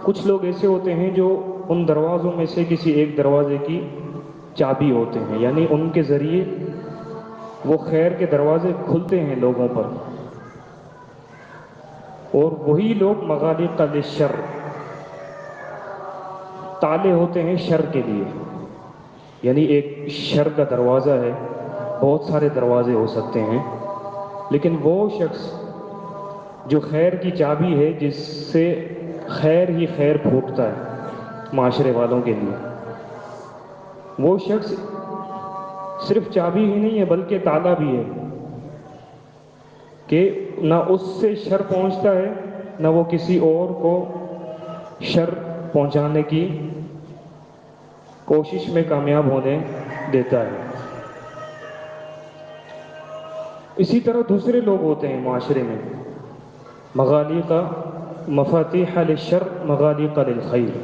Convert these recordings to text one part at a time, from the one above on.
کچھ لوگ ایسے ہوتے ہیں جو ان دروازوں میں سے کسی ایک دروازے کی چابی ہوتے ہیں، یعنی ان کے ذریعے وہ خیر کے دروازے کھلتے ہیں لوگوں پر، اور وہی لوگ مغالق للشر، تالے ہوتے ہیں شر کے لیے. یعنی ایک شر کا دروازہ ہے، بہت سارے دروازے ہو سکتے ہیں، لیکن وہ شخص جو خیر کی چابی ہے، جس سے خیر ہی خیر پھوٹتا ہے معاشرے والوں کے لیے، وہ شخص صرف چابی ہی نہیں ہے بلکہ تالا بھی ہے، کہ نہ اس سے شر پہنچتا ہے، نہ وہ کسی اور کو شر پہنچانے کی کوشش میں کامیاب ہونے دیتا ہے. اسی طرح دوسرے لوگ ہوتے ہیں معاشرے میں، مغالق مفاتیح للشر مغالق للخیر،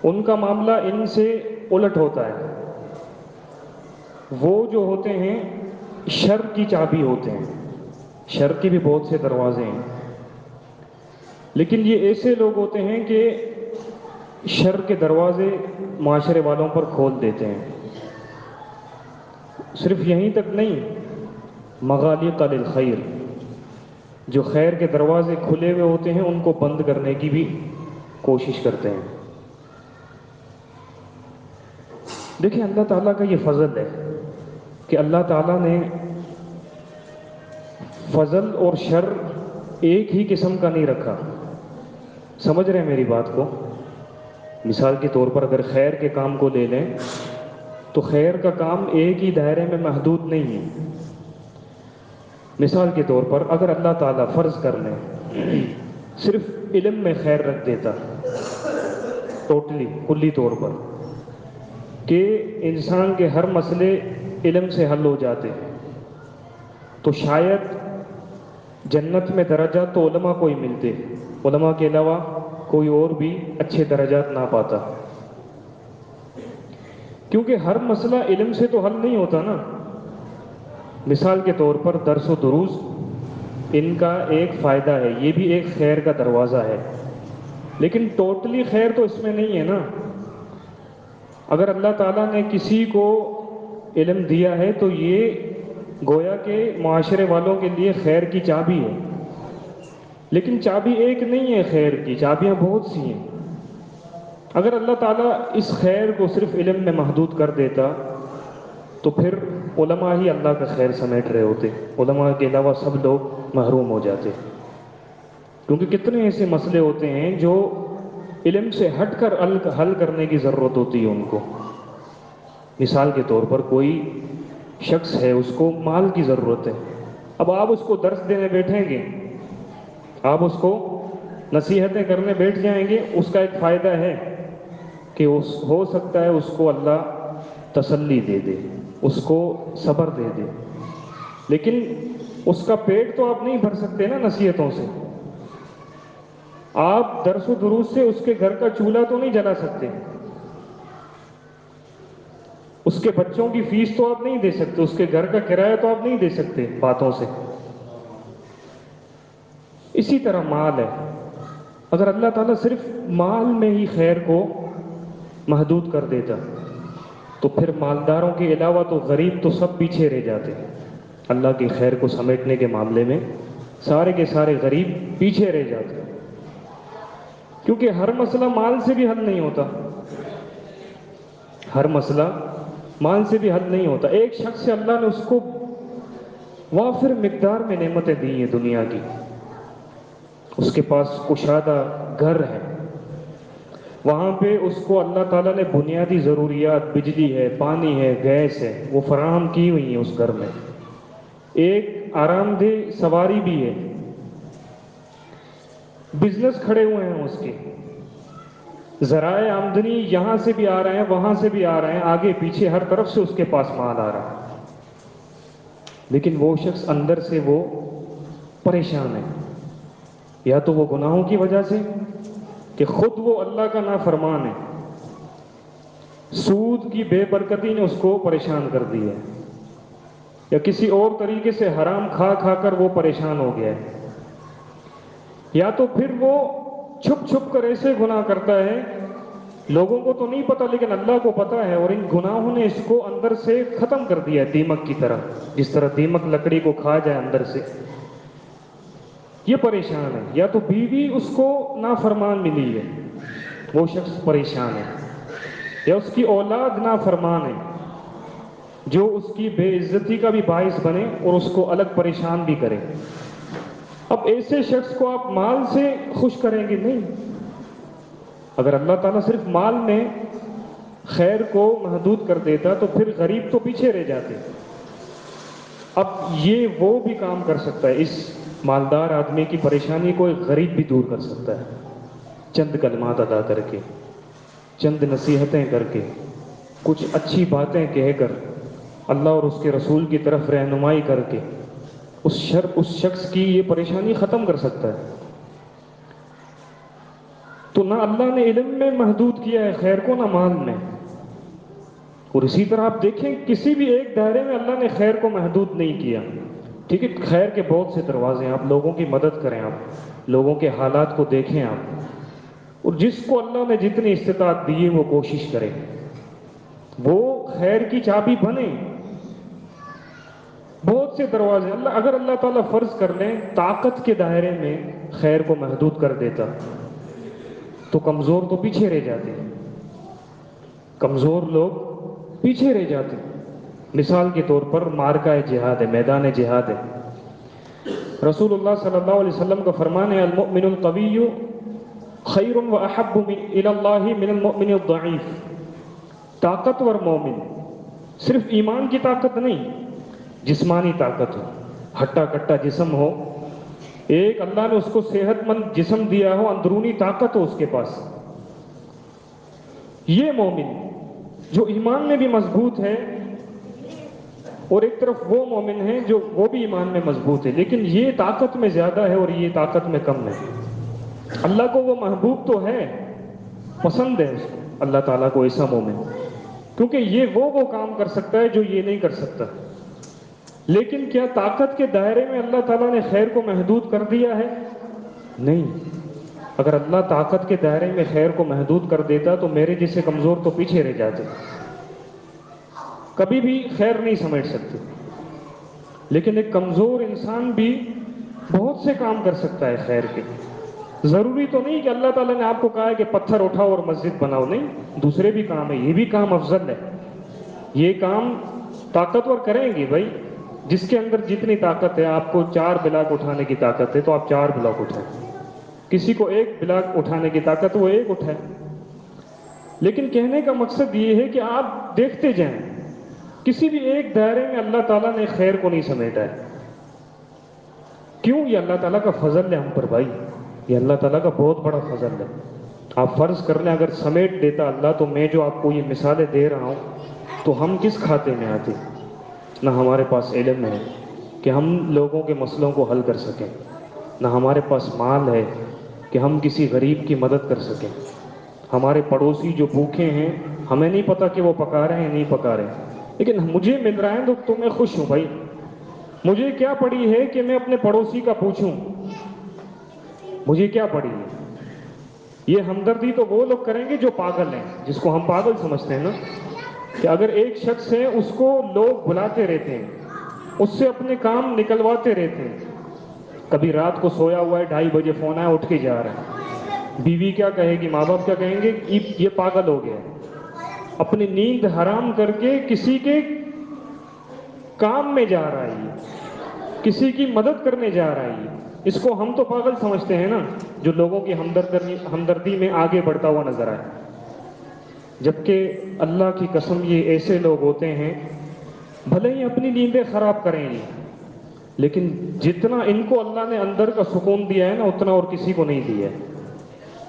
ان کا معاملہ ان سے الٹ ہوتا ہے. وہ جو ہوتے ہیں شر کی چابی ہوتے ہیں، شر کے بھی بہت سے دروازے ہیں، لیکن یہ ایسے لوگ ہوتے ہیں کہ شر کے دروازے معاشرے والوں پر کھول دیتے ہیں. صرف یہیں تک نہیں، مغالق للخیر، جو خیر کے دروازے کھلے ہوئے ہوتے ہیں ان کو بند کرنے کی بھی کوشش کرتے ہیں. دیکھیں اللہ تعالیٰ کا یہ فضل ہے کہ اللہ تعالیٰ نے فضل اور شر ایک ہی قسم کا نہیں رکھا. سمجھ رہے ہیں میری بات کو؟ مثال کے طور پر اگر خیر کے کام کو لے لیں تو خیر کا کام ایک ہی دائرے میں محدود نہیں ہے. مثال کے طور پر اگر اللہ تعالیٰ فرض کر لیں صرف علم میں خیر رکھ دیتا، ٹوٹلی کلی طور پر، کہ انسان کے ہر مسئلے علم سے حل ہو جاتے ہیں، تو شاید جنت میں درجات تو علماء کو ہی ملتے، علماء کے علاوہ کوئی اور بھی اچھے درجات نہ پاتا. کیونکہ ہر مسئلہ علم سے تو حل نہیں ہوتا نا. مثال کے طور پر درس و دروس، ان کا ایک فائدہ ہے، یہ بھی ایک خیر کا دروازہ ہے، لیکن ٹوٹلی خیر تو اس میں نہیں ہے نا. اگر اللہ تعالیٰ نے کسی کو علم دیا ہے تو یہ گویا کہ معاشرے والوں کے لیے خیر کی چابی ہے، لیکن چابی ایک نہیں ہے، خیر کی چابیاں بہت سی ہیں. اگر اللہ تعالیٰ اس خیر کو صرف علم میں محدود کر دیتا تو پھر علماء ہی اللہ کا خیر سمیٹ رہے ہوتے، علماء کے علاوہ سب لوگ محروم ہو جاتے. کیونکہ کتنے ایسے مسئلے ہوتے ہیں جو علم سے ہٹ کر حل کرنے کی ضرورت ہوتی ہے ان کو. مثال کے طور پر کوئی شخص ہے، اس کو مال کی ضرورت ہے، اب آپ اس کو درس دینے بیٹھیں گے، آپ اس کو نصیحتیں کرنے بیٹھ جائیں گے، اس کا ایک فائدہ ہے کہ ہو سکتا ہے اس کو اللہ تسلی دے دے، اس کو صبر دے دے، لیکن اس کا پیٹ تو آپ نہیں بھر سکتے نا نصیحتوں سے. آپ درس و دروس سے اس کے گھر کا چولہا تو نہیں جلا سکتے، اس کے بچوں کی فیس تو آپ نہیں دے سکتے، اس کے گھر کا کرایہ تو آپ نہیں دے سکتے باتوں سے. اسی طرح مال ہے، اگر اللہ تعالیٰ صرف مال میں ہی خیر کو محدود کر دیتا تو پھر مالداروں کے علاوہ تو غریب تو سب پیچھے رہ جاتے. اللہ کی خیر کو سمیٹنے کے معاملے میں سارے کے سارے غریب پیچھے رہ جاتے، کیونکہ ہر مسئلہ مال سے بھی حل نہیں ہوتا، ہر مسئلہ مال سے بھی حل نہیں ہوتا. ایک شخص سے اللہ نے اس کو وافر مقدار میں نعمتیں دی ہیں دنیا کی، اس کے پاس کشادہ گھر ہے، وہاں پہ اس کو اللہ تعالیٰ نے بنیادی ضروریات، بجلی ہے، پانی ہے، گیس ہے، وہ فراہم کی ہوئی ہیں اس گھر میں، ایک آرام دہ سواری بھی ہے، بزنس کھڑے ہوئے ہیں اس کے، ذرائع آمدنی یہاں سے بھی آ رہے ہیں، وہاں سے بھی آ رہے ہیں، آگے پیچھے ہر طرف سے اس کے پاس مال آ رہا ہے، لیکن وہ شخص اندر سے وہ پریشان ہے، یا تو وہ گناہوں کی وجہ سے کہ خود وہ اللہ کا نافرمان ہے، سود کی بے برکتی نے اس کو پریشان کر دی ہے، یا کسی اور طریقے سے حرام کھا کھا کر وہ پریشان ہو گیا ہے، یا تو پھر وہ چھپ چھپ کر ایسے گناہ کرتا ہے، لوگوں کو تو نہیں پتا لیکن اللہ کو پتا ہے، اور ان گناہوں نے اس کو اندر سے ختم کر دیا ہے دیمک کی طرح، جس طرح دیمک لکڑی کو کھا جائے اندر سے۔ یہ پریشان ہے، یا تو بیوی اس کو نافرمان ملی ہے، وہ شخص پریشان ہے، یا اس کی اولاد نافرمان ہے جو اس کی بے عزتی کا بھی باعث بنے اور اس کو الگ پریشان بھی کرے۔ اب ایسے شخص کو آپ مال سے خوش کریں گے؟ نہیں۔ اگر اللہ تعالیٰ صرف مال میں خیر کو محدود کر دیتا تو پھر غریب تو پیچھے رہ جاتے۔ اب یہ وہ بھی کام کر سکتا ہے، اس مالدار آدمی کی پریشانی کو ایک غریب بھی دور کر سکتا ہے، چند کلمات ادا کر کے، چند نصیحتیں کر کے، کچھ اچھی باتیں کہہ کر، اللہ اور اس کے رسول کی طرف رہنمائی کر کے اس شخص کی یہ پریشانی ختم کر سکتا ہے۔ تو نہ اللہ نے علم میں محدود کیا ہے خیر کو، نہ مال میں۔ اور اسی طرح آپ دیکھیں کسی بھی ایک دائرے میں اللہ نے خیر کو محدود نہیں کیا۔ ٹھیک ہے، خیر کے بہت سے دروازے ہیں، آپ لوگوں کی مدد کریں، آپ لوگوں کے حالات کو دیکھیں آپ، اور جس کو اللہ نے جتنی استطاعت دی ہے وہ کوشش کرے، وہ خیر کی چابی بنے۔ بہت سے دروازے اگر اللہ تعالیٰ فرض کر لیں طاقت کے دائرے میں خیر کو محدود کر دیتا تو کمزور تو پیچھے رہ جاتے، کمزور لوگ پیچھے رہ جاتے۔ مثال کے طور پر معرکہ جہاد ہے، میدان جہاد ہے، رسول اللہ صلی اللہ علیہ وسلم کا فرمان ہے المؤمن القوی خیر و احب الی اللہ من المؤمن الضعیف۔ طاقتور مومن صرف ایمان کی طاقت نہیں، جسمانی طاقت ہو، ہٹا کٹا جسم ہو، ایک اللہ نے اس کو صحت مند جسم دیا ہو، اندرونی طاقت ہو اس کے پاس، یہ مومن جو ایمان میں بھی مضبوط ہے، اور ایک طرف وہ مومن ہے جو وہ بھی ایمان میں مضبوط ہے لیکن یہ طاقت میں زیادہ ہے اور یہ طاقت میں کم ہے۔ اللہ کو وہ محبوب تو ہے، پسند ہے اس کو اللہ تعالیٰ کو ایسا مومن، کیونکہ یہ وہ کام کر سکتا ہے جو یہ نہیں کر سکتا۔ لیکن کیا طاقت کے دائرے میں اللہ تعالیٰ نے خیر کو محدود کر دیا ہے؟ نہیں۔ اگر اللہ طاقت کے دائرے میں خیر کو محدود کر دیتا تو میرے جیسے کمزور تو پیچھے رہ جاتے، کبھی بھی خیر نہیں سمیٹ سکتے۔ لیکن ایک کمزور انسان بھی بہت سے کام کر سکتا ہے خیر کے۔ ضروری تو نہیں کہ اللہ تعالیٰ نے آپ کو کہا ہے کہ پتھر اٹھاؤ اور مسجد بناؤ، نہیں، دوسرے بھی کام ہے، یہ بھی کام افضل ہے۔ یہ کام طاقتور کریں گے بھائی، جس کے اندر جتنی طاقت ہے، آپ کو 4 بلاک اٹھانے کی طاقت ہے تو آپ 4 بلاک اٹھائیں، کسی کو 1 بلاک اٹھانے کی طاقت وہ 1 اٹھائے۔ لیکن کہنے کا مقصد یہ ہے کہ آپ دیکھتے جائیں، کسی بھی ایک دائرے میں اللہ تعالیٰ نے خیر کو نہیں سمیٹا ہے۔ کیوں؟ یہ اللہ تعالیٰ کا فضل ہے ہم پر بھائی، یہ اللہ تعالیٰ کا بہت بڑا فضل ہے۔ آپ فرض کر لیں اگر سمیٹ دیتا اللہ تو میں جو آپ کو یہ مثالیں دے رہا ہوں تو ہم کس کھاتے میں آتے؟ نہ ہمارے پاس علم ہے کہ ہم لوگوں کے مسئلوں کو حل کر سکیں، نہ ہمارے پاس مال ہے کہ ہم کسی غریب کی مدد کر سکیں۔ ہمارے پڑوسی جو بھوکے ہیں ہمیں نہیں پتا کہ وہ پکا رہے ہیں نہیں پکا رہے، لیکن مجھے مل رہا ہے تو میں خوش ہوں بھائی۔ مجھے کیا پڑی ہے کہ میں اپنے پڑوسی کا پوچھوں، مجھے کیا پڑی ہے؟ یہ ہمدردی تو وہ لوگ کریں گے جو پاگل ہیں، جس کو ہم پاگل سمجھتے ہیں نا، کہ اگر ایک شخص ہے اس کو لوگ بلاتے رہتے ہیں، اس سے اپنے کام نکلواتے رہتے ہیں، کبھی رات کو سویا ہوا ہے 2:30 بجے فون آیا اٹھ کے جا رہا ہے، بیوی کیا کہے گی، ماں باپ کیا کہیں گے، یہ پاگل ہو گیا، اپنی نیند حرام کر کے کسی کے کام میں جا رہا ہے، یہ کسی کی مدد کرنے جا رہا ہے، اس کو ہم تو پاگل سمجھتے ہیں نا، جو لوگوں کی ہمدردی میں آگے بڑھتا ہوا نظر آئے۔ جبکہ اللہ کی قسم یہ ایسے لوگ ہوتے ہیں بھلے ہی اپنی نیندیں خراب کریں گے لیکن جتنا ان کو اللہ نے اندر کا سکون دیا ہے نا اتنا اور کسی کو نہیں دیا ہے،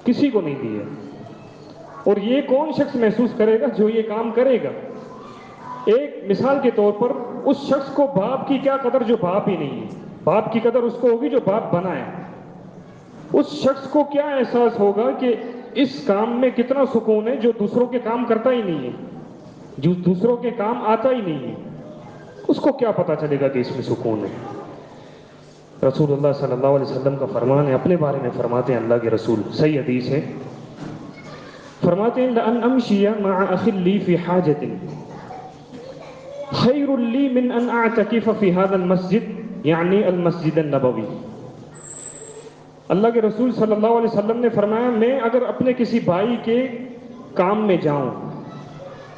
کسی کو نہیں دیا۔ اور یہ کون شخص محسوس کرے گا جو یہ کام کرے گا؟ ایک مثال کے طور پر اس شخص کو باپ کی کیا قدر جو باپ ہی نہیں ہے، باپ کی قدر اس کو ہوگی جو باپ بنا ہے۔ اس شخص کو کیا احساس ہوگا کہ اس کام میں کتنا سکون ہے جو دوسروں کے کام کرتا ہی نہیں ہے، جو دوسروں کے کام آتا ہی نہیں ہے، اس کو کیا پتا چلے گا کہ اس میں سکون ہے؟ رسول اللہ صلی اللہ علیہ وسلم کا فرمان ہے، اپنے بارے میں فرماتے ہیں اللہ کے رسول، صحیح حدیث ہے، فرماتے ہیں لَأَنْ أَمْشِيَ مَعَ أَخٍ لِّي فِي حَاجَةٍ خَيْرٌ لِّي مِنْ أَنْ أَعْتَكِفَ فِي هَذَا الْمَسْجِدِ یعنی المسجد النبوی۔ اللہ کے رسول صلی اللہ علیہ وسلم نے فرمایا میں اگر اپنے کسی بھائی کے کام میں جاؤں،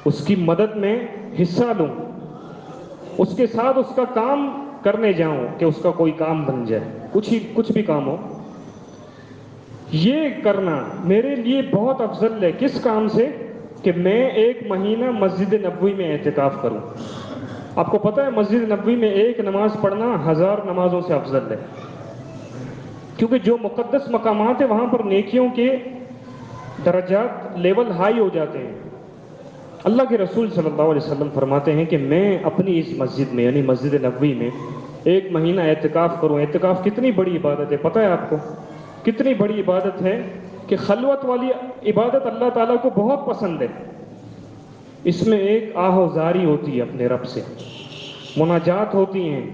اس کی مدد میں حصہ لوں، اس کے ساتھ اس کا کام کرنے جاؤں کہ اس کا کوئی کام بن جائے، کچھ بھی کام ہو، یہ کرنا میرے لیے بہت افضل ہے کس کام سے کہ میں 1 مہینہ مسجد نبوی میں اعتکاف کروں۔ آپ کو پتہ ہے مسجد نبوی میں 1 نماز پڑھنا 1000 نمازوں سے افضل ہے، کیونکہ جو مقدس مقامات ہیں وہاں پر نیکیوں کے درجات لیول ہائی ہو جاتے ہیں۔ اللہ کے رسول صلی اللہ علیہ وسلم فرماتے ہیں کہ میں اپنی اس مسجد میں یعنی مسجد نبوی میں 1 مہینہ اعتکاف کروں۔ اعتکاف کتنی بڑی عبادت ہے پتہ ہے آپ کو؟ کتنی بڑی عبادت ہے کہ خلوت والی عبادت اللہ تعالیٰ کو بہت پسند ہے۔ اس میں ایک آہ و زاری ہوتی ہے اپنے رب سے، مناجات ہوتی ہیں،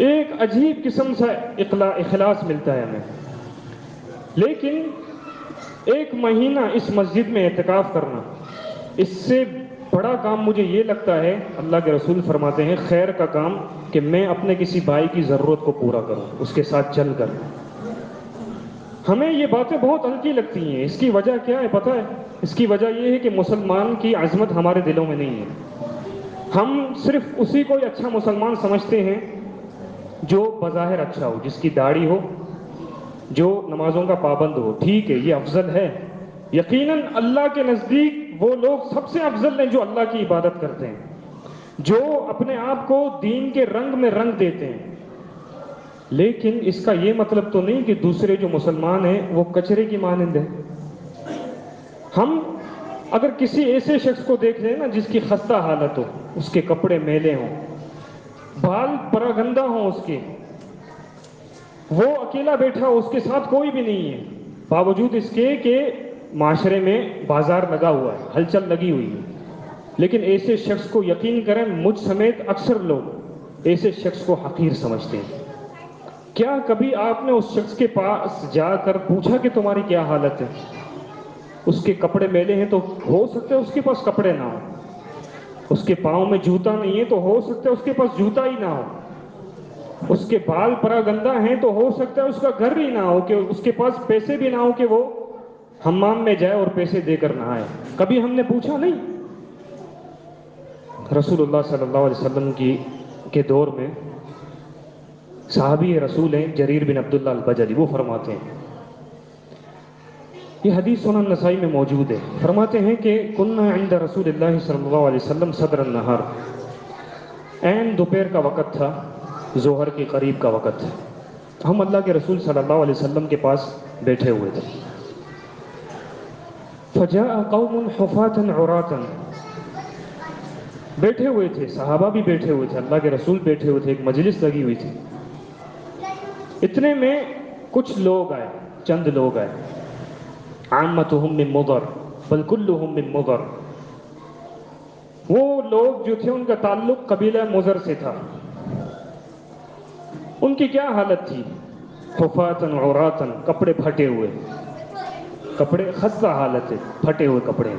ایک عجیب قسم سے اخلاص ملتا ہے ہمیں۔ لیکن 1 مہینہ اس مسجد میں اعتکاف کرنا، اس سے بڑا کام مجھے یہ لگتا ہے، اللہ کے رسول فرماتے ہیں خیر کا کام، کہ میں اپنے کسی بھائی کی ضرورت کو پورا کروں اس کے ساتھ چل کر۔ ہمیں یہ باتیں بہت ہلکی لگتی ہیں، اس کی وجہ کیا ہے پتہ ہے؟ اس کی وجہ یہ ہے کہ مسلمان کی عظمت ہمارے دلوں میں نہیں ہے۔ ہم صرف اسی کو ہی اچھا مسلمان سمجھتے ہیں جو بظاہر اچھا ہو، جس کی داڑھی ہو، جو نمازوں کا پابند ہو، ٹھیک ہے یہ افضل ہے۔ یقیناً اللہ کے نزدیک وہ لوگ سب سے افضل ہیں جو اللہ کی عبادت کرتے ہیں، جو اپنے آپ کو دین کے رنگ میں رنگ دیتے ہیں۔ لیکن اس کا یہ مطلب تو نہیں کہ دوسرے جو مسلمان ہیں وہ کچرے کی مانند ہیں۔ ہم اگر کسی ایسے شخص کو دیکھ رہے ہیں نا جس کی خستہ حالت ہو، اس کے کپڑے میلے ہوں، بال پراگندہ ہوں اس کے، وہ اکیلا بیٹھا ہو، اس کے ساتھ کوئی بھی نہیں ہے، باوجود اس کے کہ معاشرے میں بازار لگا ہوا ہے، ہلچل لگی ہوئی ہے، لیکن ایسے شخص کو یقین کریں مجھ سمیت اکثر لوگ ایسے شخص کو حقیر سمجھتے ہیں۔ کیا کبھی آپ نے اس شخص کے پاس جا کر پوچھا کہ تمہاری کیا حالت ہے؟ اس کے کپڑے میلے ہیں تو ہو سکتا ہے اس کے پاس کپڑے نہ ہو، اس کے پاؤں میں جوتا نہیں ہے تو ہو سکتا ہے اس کے پاس جوتا ہی نہ ہو، اس کے بال پراگندہ ہیں تو ہو سکتا ہے اس کا گھر ہی نہ ہو، کہ اس کے پاس پیسے بھی نہ ہو کہ وہ حمام میں جائے اور پیسے دے کر نہائے۔ کبھی ہم نے پوچھا نہیں؟ رسول اللہ صلی اللہ علیہ وسلم کے دور میں صحابی رسول ہیں جریر بن عبداللہ البجلی، وہ فرماتے ہیں، یہ حدیث سنن نسائی میں موجود ہے، فرماتے ہیں کہ کننا عند رسول اللہ صلی اللہ علیہ وسلم صدر النہار، عین دوپہر کا وقت تھا، ظہر کے قریب کا وقت تھا، ہم اللہ کے رسول صلی اللہ علیہ وسلم کے پاس بیٹھے ہوئے تھے۔ فجاء قوم حفاة عراة، بیٹھے ہوئے تھے، صحابہ بھی بیٹھے ہوئے تھے، اللہ کے رسول بیٹھے ہوئے تھے، ایک مجلس لگی ہوئی تھی۔ اتنے میں کچھ لوگ آئے، چند لوگ آئے، عامتهم من مضر بل كلهم من مضر، وہ لوگ جو تھے ان کا تعلق قبیلہ مضر سے تھا۔ ان کی کیا حالت تھی؟ حفاة عراة، کپڑے پھٹے ہوئے، کپڑے خستہ حالت ہے، پھٹے ہوئے کپڑے،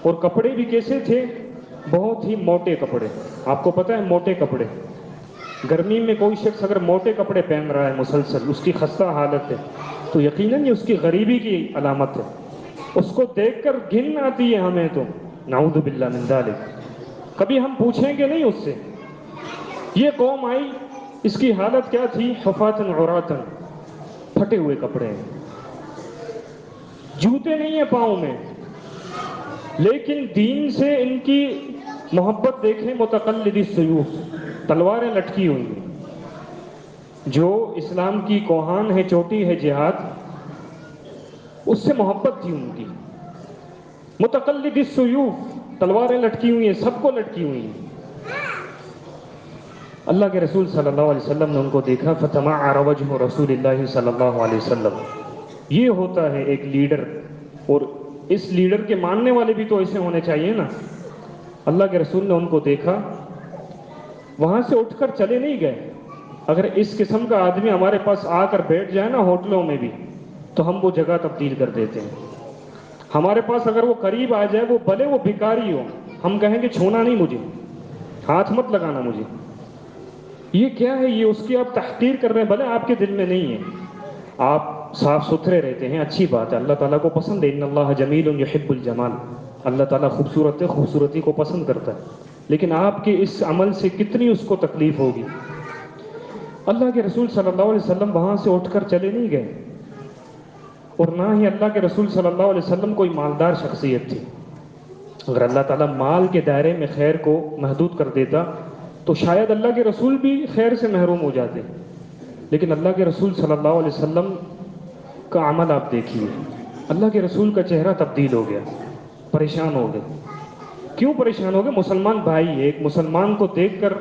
اور کپڑے بھی کیسے تھے؟ بہت ہی موٹے کپڑے۔ آپ کو پتہ ہے موٹے کپڑے، گرمی میں کوئی شخص اگر موٹے کپڑے پہن رہا ہے مسلسل، اس کی خستہ حالت ہے، تو یقیناً یہ اس کی غریبی کی علامت ہے، اس کو دیکھ کر گھن آتی ہے ہمیں تو، نعوذ باللہ من ذالک۔ کبھی ہم پوچھیں گے نہیں اس سے؟ یہ قوم آئی، اس کی حالت کیا تھی؟ حفاة عراة، پھٹے ہوئے کپڑے ہیں، جوتے نہیں ہیں پاؤں میں، لیکن دین سے ان کی محبت دیکھیں، متقلدی السیوف، تلواریں لٹکی ہوئی ہیں، جو اسلام کی کوہان ہے، چوٹی ہے جہاد، اس سے محبت تھی ان کی۔ متقلدی السیوف، تلواریں لٹکی ہوئی ہیں، سب کو لٹکی ہوئی ہیں۔ اللہ کے رسول صلی اللہ علیہ وسلم نے ان کو دیکھا، فتمعر وجہ رسول اللہ صلی اللہ علیہ وسلم۔ یہ ہوتا ہے ایک لیڈر، اور اس لیڈر کے ماننے والے بھی تو ایسے ہونے چاہیے نا۔ اللہ کے رسول نے ان کو دیکھا، وہاں سے اٹھ کر چلے نہیں گئے، اگر اس قسم کا آدمی ہمارے پاس آ کر بیٹھ جائے نا ہوٹلوں میں بھی، تو ہم وہ جگہ تبدیل کر دیتے ہیں۔ ہمارے پاس اگر وہ قریب آ جائے، وہ بھلے وہ بھکاری ہو، ہم کہیں گے چھونا نہیں مجھے، ہاتھ مت لگانا مجھے۔ یہ کیا ہے؟ یہ اس کی آپ تحقیر کر رہے ہیں، بھلے آپ کے دل میں نہیں ہے، آپ صاف ستھرے رہتے ہیں، اچھی بات ہے، اللہ تعالیٰ کو پسند ہے، ان اللہ جمیل یحب الجمال، اللہ تعالیٰ خوبصورت ہے، خوبصورتی کو پسند کرتا ہے، لیکن آپ کے اس عمل سے کتنی اس کو تکلیف ہوگی۔ اللہ کے رسول صلی اللہ علیہ وسلم وہاں سے اٹھ کر چلے نہیں گئے، اور نہ ہی اللہ کے رسول صلی اللہ علیہ وسلم کوئی مالدار شخصیت تھی۔ اگر اللہ تعالیٰ مال کے دائرے میں خیر کو محدود کر دیتا تو شاید اللہ کے رسول بھی خیر سے محروم ہو جاتے، لیکن اللہ کے رسول صلی اللہ علیہ وسلم کا عمل آپ دیکھیے، اللہ کے رسول کا چہرہ تبدیل ہو گیا، پریشان ہو گئے۔ کیوں پریشان ہو گئے؟ مسلمان بھائی ہے، ایک مسلمان کو دیکھ کر،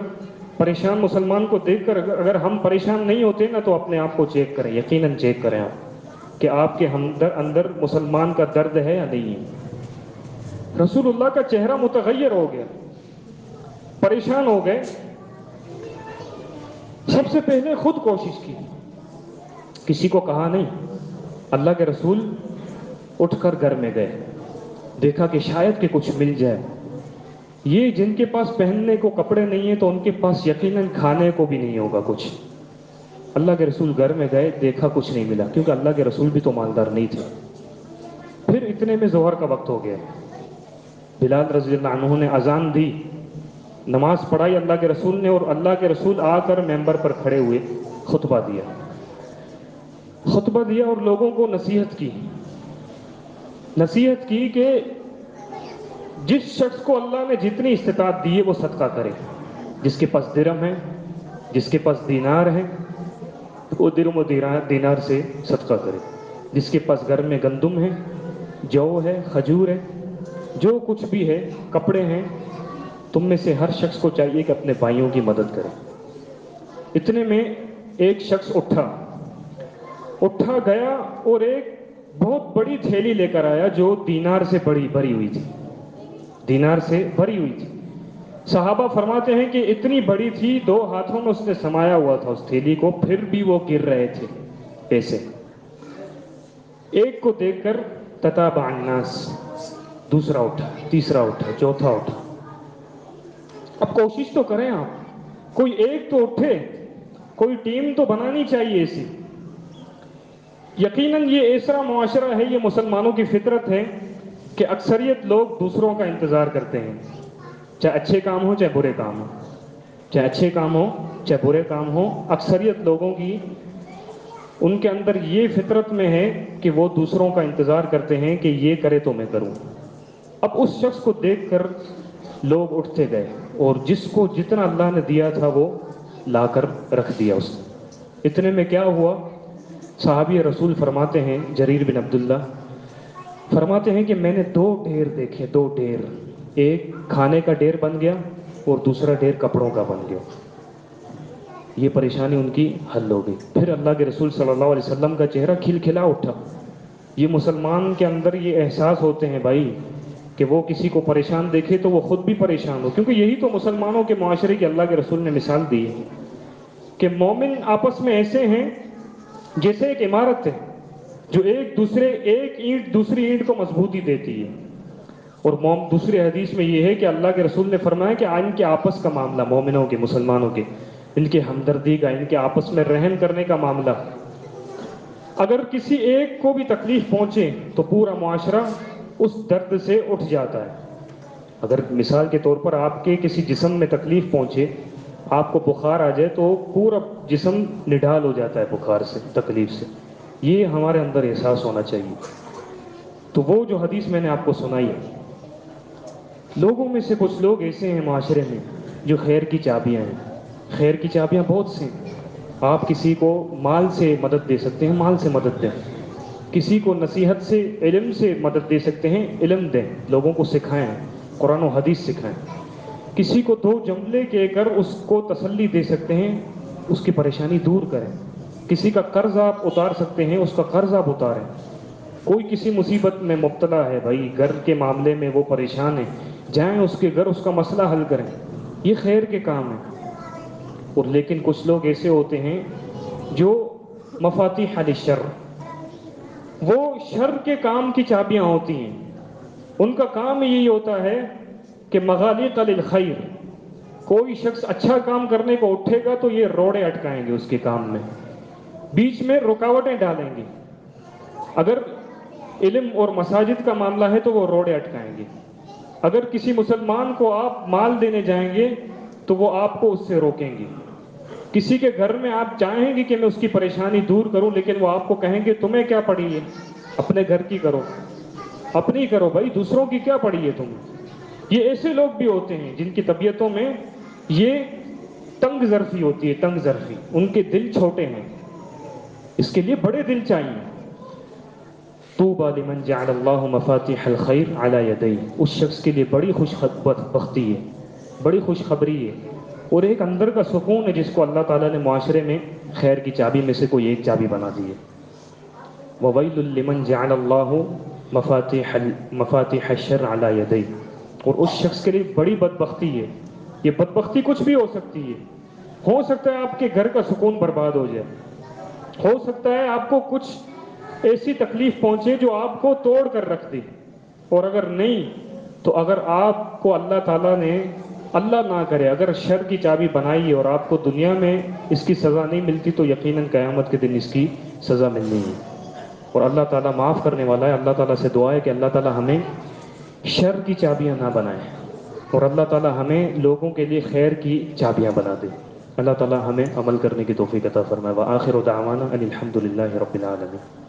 پریشان مسلمان کو دیکھ کر اگر ہم پریشان نہیں ہوتے نا، تو اپنے آپ کو چیک کریں، یقیناً چیک کریں آپ کہ آپ کے اندر مسلمان کا درد ہے یا نہیں ہے۔ رسول اللہ کا چہرہ متغیر ہو گیا، پریشان ہو گئے۔ سب سے پہلے خود کوشش کی، کسی کو کہا نہیں، اللہ کے رسول اٹھ کر گھر میں گئے، دیکھا کہ شاید کہ کچھ مل جائے۔ یہ جن کے پاس پہننے کو کپڑے نہیں ہیں تو ان کے پاس یقیناً کھانے کو بھی نہیں ہوگا کچھ۔ اللہ کے رسول گھر میں گئے، دیکھا کچھ نہیں ملا، کیونکہ اللہ کے رسول بھی تو مالدار نہیں تھے۔ پھر اتنے میں ظہر کا وقت ہو گیا، بلال رضی اللہ عنہ نے اذان دی، نماز پڑھائی اللہ کے رسول نے، اور اللہ کے رسول آ کر ممبر پر کھڑے ہوئے، خطبہ دیا اور لوگوں کو نصیحت کی کہ جس شخص کو اللہ نے جتنی استطاعت دی ہے وہ صدقہ کرے، جس کے پاس درہم ہے، جس کے پاس دینار ہے، وہ درہم و دینار سے صدقہ کرے، جس کے پاس گھر میں گندم ہے، جو ہے، کھجور ہے، جو کچھ بھی ہے، کپڑے ہیں، تم میں سے ہر شخص کو چاہیے کہ اپنے بھائیوں کی مدد کرے۔ اتنے میں ایک شخص اٹھا گیا اور ایک بہت بڑی تھیلی لے کر آیا جو دینار سے بھری ہوئی تھی۔ صحابہ فرماتے ہیں کہ اتنی بڑی تھی، 2 ہاتھوں میں اس نے سمایا ہوا تھا اس تھیلی کو، پھر بھی وہ گر رہے تھے پیسے۔ ایک کو دیکھ کر تتابع الناس، دوسرا اٹھا، تیسرا اٹھا، چوتھا اٹھا۔ اب کوشش تو کریں آپ، کوئی ایک تو اٹھے، کوئی ٹیم تو بنانی چاہیے ایسی۔ یقیناً یہ ایسا معاشرہ ہے، یہ مسلمانوں کی فطرت ہے کہ اکثریت لوگ دوسروں کا انتظار کرتے ہیں، چاہے اچھے کام ہو چاہے برے کام ہو، چاہے برے کام ہو، اکثریت لوگوں کی ان کے اندر یہ فطرت میں ہے کہ وہ دوسروں کا انتظار کرتے ہیں کہ یہ کرے تو میں کروں۔ اب اس شخص کو دیکھ کر لوگ اٹھتے گئے، اور جس کو جتنا اللہ نے دیا تھا وہ لا کر رکھ دیا اس نے۔ اتنے میں کیا ہوا؟ صحابی رسول فرماتے ہیں، جریر بن عبداللہ فرماتے ہیں کہ میں نے 2 ڈھیر دیکھے، 2 ڈھیر، ایک کھانے کا ڈھیر بن گیا اور دوسرا ڈھیر کپڑوں کا بن گیا۔ یہ پریشانی ان کی حل ہو گئی۔ پھر اللہ کے رسول صلی اللہ علیہ وسلم کا چہرہ کھلکھلا اٹھا۔ یہ مسلمان کے اندر یہ احساس ہوتے ہیں بھائی کہ وہ کسی کو پریشان دیکھے تو وہ خود بھی پریشان ہو، کیونکہ یہی تو مسلمانوں کے معاشرے کی اللہ کے رسول نے مثال دی ہے کہ مومن آپس میں ایسے ہیں جیسے ایک عمارت ہے جو ایک اینٹ دوسری اینٹ کو مضبوطی دیتی ہے۔ اور دوسری حدیث میں یہ ہے کہ اللہ کے رسول نے فرمایا کہ ان کے آپس کا معاملہ، مومنوں کے، مسلمانوں کے، ان کے ہمدردی کا، ان کے آپس میں رحم کرنے کا معاملہ، اگر کسی ایک کو بھی تکلیف پہنچے تو پورا معاشرہ اس درد سے اٹھ جاتا ہے۔ اگر مثال کے طور پر آپ کے کسی جسم میں تکلیف پہنچے، آپ کو بخار آ جائے تو پورا جسم نڈھال ہو جاتا ہے بخار سے، تکلیف سے۔ یہ ہمارے اندر احساس ہونا چاہیے۔ تو وہ جو حدیث میں نے آپ کو سنائی، لوگوں میں سے کچھ لوگ ایسے ہیں معاشرے میں جو خیر کی چابیاں ہیں، خیر کی چابیاں بہت سی ہیں۔ آپ کسی کو مال سے مدد دے سکتے ہیں، مال سے مدد دیں، کسی کو نصیحت سے، علم سے مدد دے سکتے ہیں، علم دیں، لوگوں کو سکھائیں، قرآن و حدیث سکھائیں، کسی کو 2 جملے کہہ کر اس کو تسلی دے سکتے ہیں، اس کی پریشانی دور کریں، کسی کا قرض آپ اتار سکتے ہیں، اس کا قرض آپ اتاریں۔ کوئی کسی مصیبت میں مبتلا ہے بھائی، گھر کے معاملے میں وہ پریشان ہے، جائیں اس کے گھر، اس کا مسئلہ حل کریں، یہ خیر کے کام ہیں۔ اور لیکن کچھ لوگ ایسے ہوتے ہیں جو مفاتیح الشر، وہ شر کے کام کی چابیاں ہوتی ہیں، ان کا کام یہی ہوتا ہے کہ مغالق للخیر، کوئی شخص اچھا کام کرنے کو اٹھے گا تو یہ روڑے اٹکائیں گے اس کے کام میں، بیچ میں رکاوٹیں ڈالیں گے۔ اگر علم اور مساجد کا معاملہ ہے تو وہ روڑے اٹکائیں گے۔ اگر کسی مسلمان کو آپ مال دینے جائیں گے تو وہ آپ کو اس سے روکیں گے۔ کسی کے گھر میں آپ چاہیں گے کہ میں اس کی پریشانی دور کروں، لیکن وہ آپ کو کہیں گے تمہیں کیا پڑی ہے، اپنے گھر کی کرو، اپنی کرو بھائی، دوسروں کی کیا پڑی ہے تمہیں۔ یہ ایسے لوگ بھی ہوتے ہیں جن کی طبیعتوں میں یہ تنگ ظرفی ہوتی ہے، تنگ ظرفی، ان کے دل چھوٹے ہیں، اس کے لیے بڑے دل چاہیے۔ طوبی لمن جعل اللہ مفاتیح الخیر علی یدیہ، اس شخص کے لیے بڑی خوش بختی ہے، بڑی خوشخبری ہے، اور ایک اندر کا سکون ہے جس کو اللہ تعالیٰ نے معاشرے میں خیر کی چابی میں سے کوئی ایک چابی بنا دی ہے۔ وویل لمن جعل اللہ مفاتیح الشر علی یدیہ، اور اس شخص کے لیے بڑی بدبختی ہے۔ یہ بدبختی کچھ بھی ہو سکتی ہے، ہو سکتا ہے آپ کے گھر کا سکون برباد ہو جائے، ہو سکتا ہے آپ کو کچھ ایسی تکلیف پہنچے جو آپ کو توڑ کر رکھ دے، اور اگر نہیں تو اگر آپ کو اللہ تعالیٰ نے، اللہ نہ کرے، اگر شر کی چابی بنائی اور آپ کو دنیا میں اس کی سزا نہیں ملتی تو یقیناً قیامت کے دن اس کی سزا ملنی ہے۔ اور اللہ تعالیٰ معاف کرنے والا ہے۔ اللہ تعالیٰ سے دعا ہے کہ اللہ تعالیٰ ہمیں شر کی چابیاں نہ بنائیں، اور اللہ تعالیٰ ہمیں لوگوں کے لیے خیر کی چابیاں بنا دے۔ اللہ تعالیٰ ہمیں عمل کرنے کی توفیق عطا فرمائے۔ وآخر دعوانا ان الحمد للہ رب العالمین۔